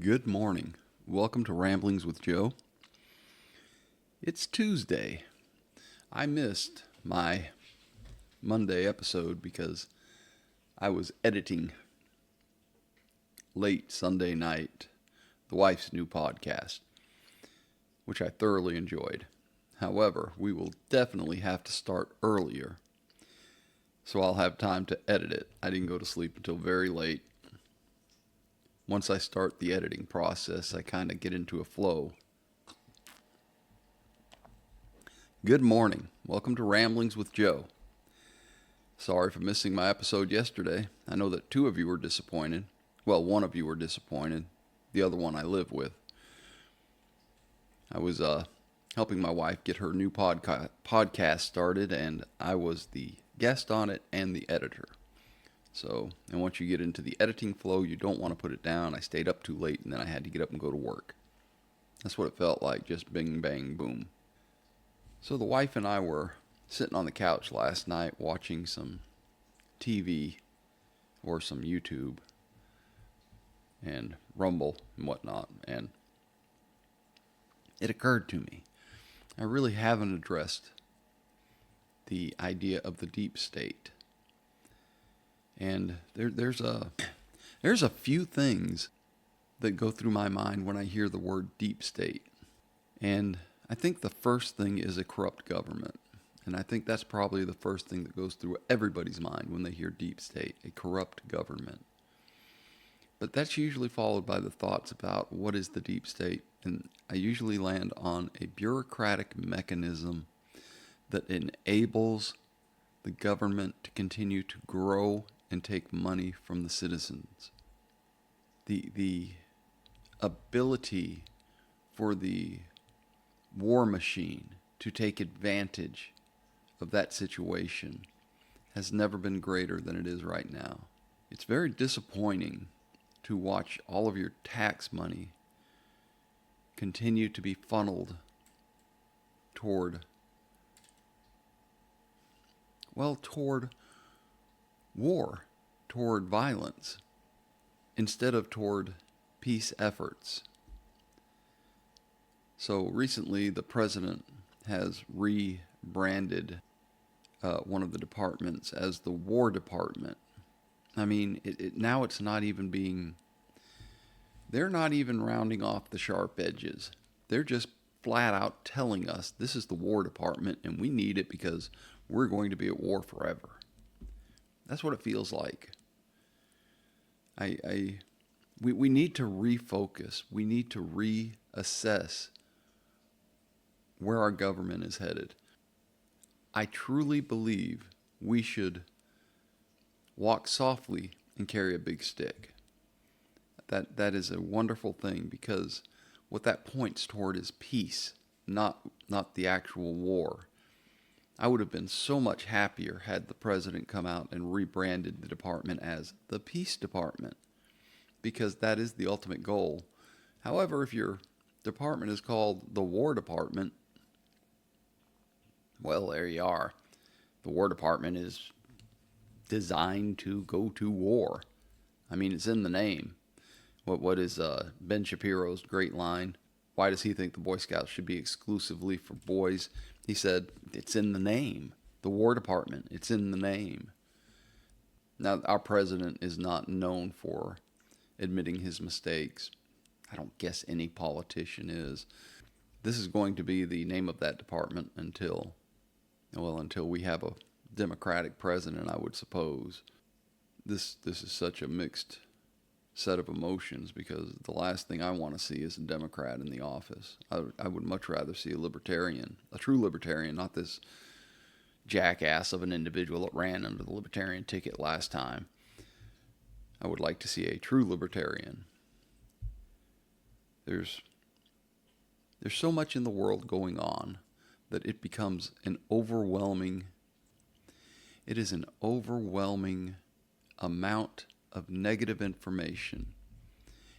Good morning. Welcome to Ramblings with Joe. It's Tuesday. I missed my Monday episode because I was editing late Sunday night the wife's new podcast, which I thoroughly enjoyed. However, we will definitely have to start earlier, so I'll have time to edit it. I didn't go to sleep until very late. Once I start the editing process, I kind of get into a flow. Good morning. Welcome to Ramblings with Joe. Sorry for missing my episode yesterday. I know that two of you were disappointed. Well, one of you were disappointed. The other one I live with. I was helping my wife get her new podcast started, and I was the guest on it and the editor. So, and once you get into the editing flow, you don't want to put it down. I stayed up too late, and then I had to get up and go to work. That's what it felt like, just bing, bang, boom. So the wife and I were sitting on the couch last night watching some TV or some YouTube and Rumble and whatnot, and it occurred to me, I really haven't addressed the idea of the deep state. And there's a few things that go through my mind when I hear the word deep state. And I think the first thing is a corrupt government. And I think that's probably the first thing that goes through everybody's mind when they hear deep state, a corrupt government. But that's usually followed by the thoughts about what is the deep state. And I usually land on a bureaucratic mechanism that enables the government to continue to grow and take money from the citizens. The ability for the war machine to take advantage of that situation has never been greater than it is right now. It's very disappointing to watch all of your tax money continue to be funneled toward war, toward violence, instead of toward peace efforts. So recently the president has rebranded one of the departments as the War Department. I mean, now it's not even being, they're not even rounding off the sharp edges. They're just flat out telling us this is the War Department and we need it because we're going to be at war forever. That's what it feels like. We need to refocus. We need to reassess where our government is headed. I truly believe we should walk softly and carry a big stick. That is a wonderful thing, because what that points toward is peace, not the actual war. I would have been so much happier had the president come out and rebranded the department as the Peace Department, because that is the ultimate goal. However, if your department is called the War Department, well, there you are. The War Department is designed to go to war. I mean, it's in the name. What is Ben Shapiro's great line? Why does he think the Boy Scouts should be exclusively for boys? He said, it's in the name. The War Department, it's in the name. Now, our president is not known for admitting his mistakes. I don't guess any politician is. This is going to be the name of that department until we have a Democratic president, I would suppose. This is such a mixed set of emotions, because the last thing I want to see is a Democrat in the office. I would much rather see a libertarian, a true libertarian, not this jackass of an individual that ran under the libertarian ticket last time. I would like to see a true libertarian. There's so much in the world going on that it becomes an overwhelming amount of negative information,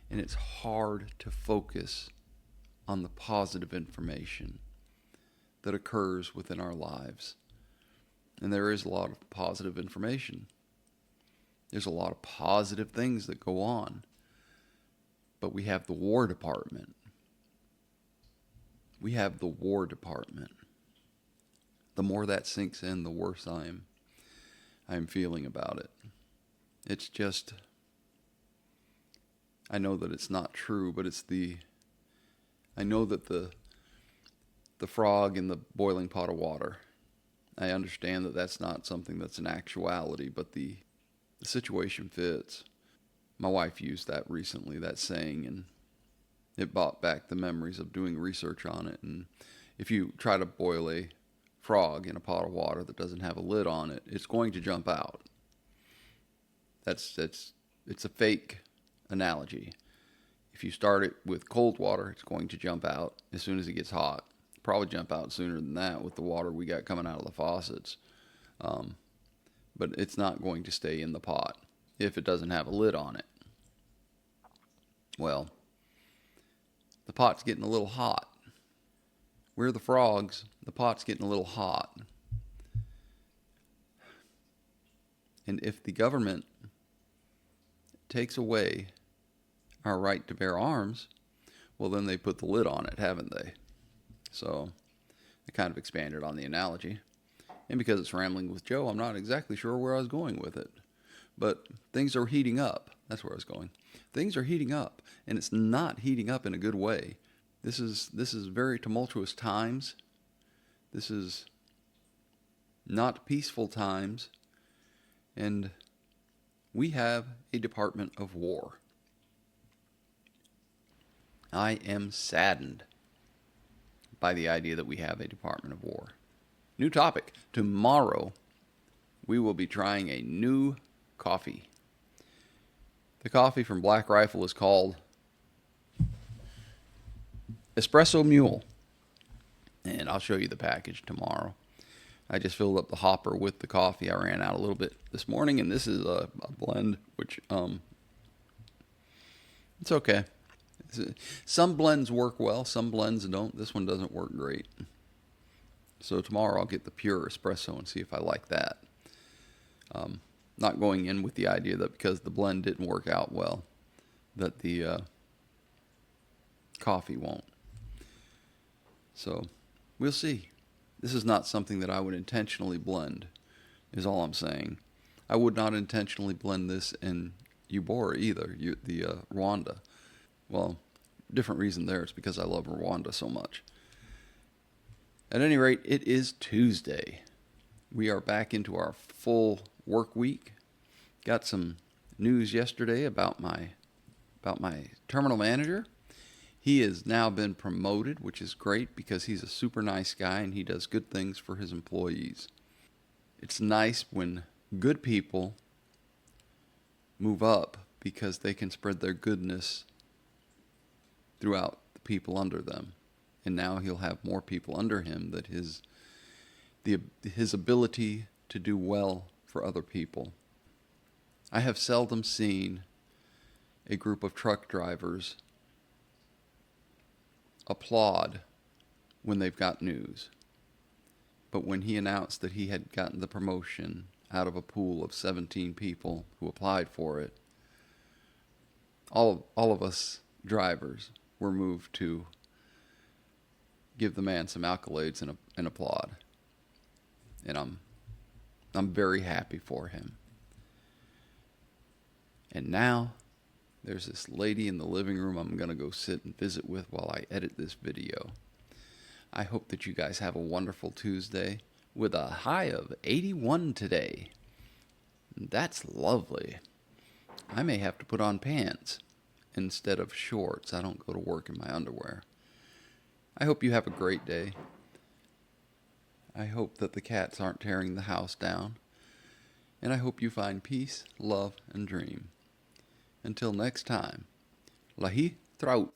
and it's hard to focus on the positive information that occurs within our lives. And there is a lot of positive information. There's a lot of positive things that go on. But we have the War Department. We have the War Department. The more that sinks in, the worse I'm feeling about it. It's just, I know that it's not true, but I know that the frog in the boiling pot of water, I understand that that's not something that's an actuality, but the situation fits. My wife used that recently, that saying, and it brought back the memories of doing research on it. And if you try to boil a frog in a pot of water that doesn't have a lid on it, it's going to jump out. It's a fake analogy. If you start it with cold water, it's going to jump out as soon as it gets hot. Probably jump out sooner than that with the water we got coming out of the faucets. But it's not going to stay in the pot if it doesn't have a lid on it. Well, the pot's getting a little hot. We're the frogs. The pot's getting a little hot. And if the government takes away our right to bear arms, well, then they put the lid on it, haven't they? So I kind of expanded on the analogy. And because it's Rambling with Joe, I'm not exactly sure where I was going with it. But things are heating up. That's where I was going. Things are heating up, and it's not heating up in a good way. This is very tumultuous times. This is not peaceful times. And we have a Department of War. I am saddened by the idea that we have a Department of War. New topic. Tomorrow, we will be trying a new coffee. The coffee from Black Rifle is called Espresso Mule. And I'll show you the package tomorrow. I just filled up the hopper with the coffee. I ran out a little bit this morning, and this is a blend, which it's okay. Some blends work well, some blends don't. This one doesn't work great. So tomorrow I'll get the pure espresso and see if I like that. Not going in with the idea that because the blend didn't work out well, that the coffee won't. So we'll see. This is not something that I would intentionally blend, is all I'm saying. I would not intentionally blend this in Ubora either, the Rwanda. Well, different reason there. It's because I love Rwanda so much. At any rate, it is Tuesday. We are back into our full work week. Got some news yesterday about my terminal manager. He has now been promoted, which is great because he's a super nice guy and he does good things for his employees. It's nice when good people move up because they can spread their goodness throughout the people under them. And now he'll have more people under him that his ability to do well for other people. I have seldom seen a group of truck drivers applaud when they've got news. But when he announced that he had gotten the promotion out of a pool of 17 people who applied for it, all of us drivers were moved to give the man some accolades and applaud. And I'm very happy for him. And now there's this lady in the living room I'm going to go sit and visit with while I edit this video. I hope that you guys have a wonderful Tuesday with a high of 81 today. That's lovely. I may have to put on pants instead of shorts. I don't go to work in my underwear. I hope you have a great day. I hope that the cats aren't tearing the house down. And I hope you find peace, love, and dream. Until next time, Lahi Trout.